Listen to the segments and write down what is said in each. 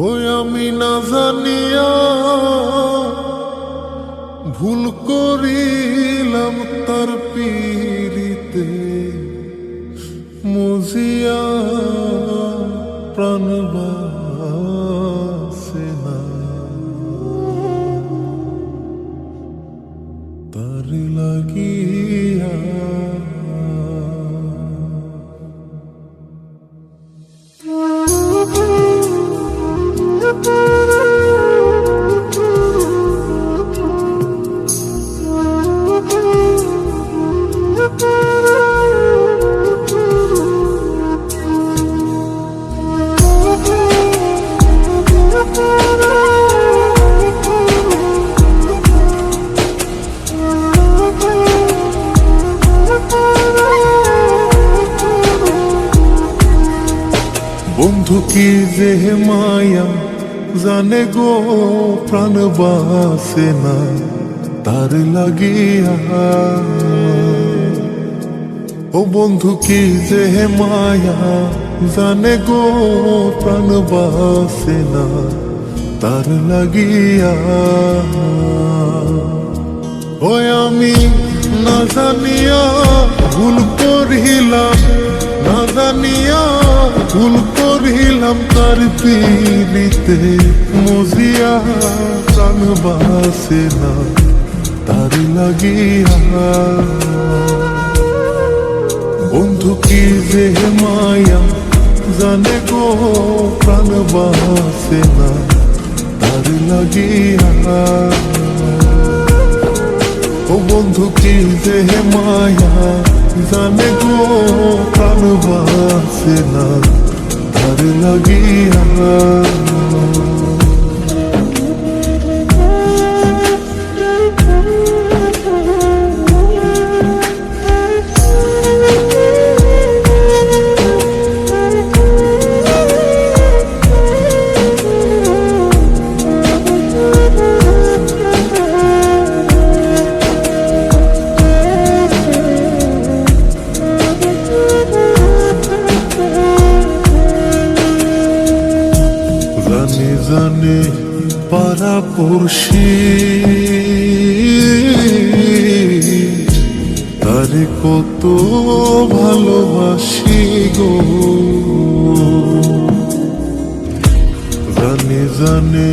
ওই আমি না জানিয়া ভুল করিলাম তার পীড়িতে মুজিয়া প্রাণ বাসে না তার লাগিয়া। বন্ধু কি যে মায়া জানে গো প্রাণ বাসে না তার লাগিয়া। ও বন্ধু কি যে মায়া জানে গো প্রাণ বাসে না তার লাগিয়া। ওই আমি না জানিয়া ভুল করিলাম, না জানিয়া ভুল করিলাম তার পীড়িতে মুজিয়া প্রাণ বাসে না তার লাগিয়া। বন্ধু কি যে মায়া জানে গো প্রাণ বাসে না তার লাগিয়া। ও বন্ধু কি যে মায়া জানে গো প্রাণ বাসে না তার লাগিয়া। জানে পাড়া পড়শি তারে কত ভালোবাসি গো। জানে জানে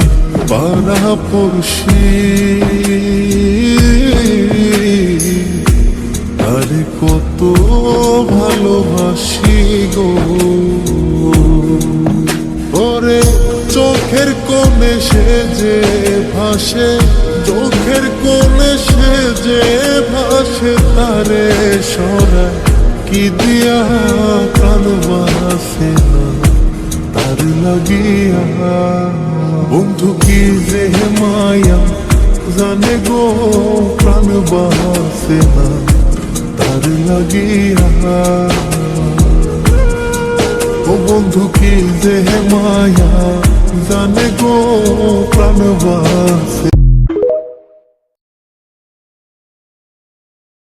পাড়া পড়শি তারে কত ভালোবাসি গো। ওরে চোখের কোণে সে যে ভাসে, চোখের কোণে সে যে ভাসে তারে সরা কি দিয়া প্রাণ বাসে না তার লাগিয়া। বন্ধু কি যে মায়া জানে গো প্রাণ বাসে না তার লাগিয়া। ও বন্ধু কি যে মায়া জানে গো প্রাণ বাসে।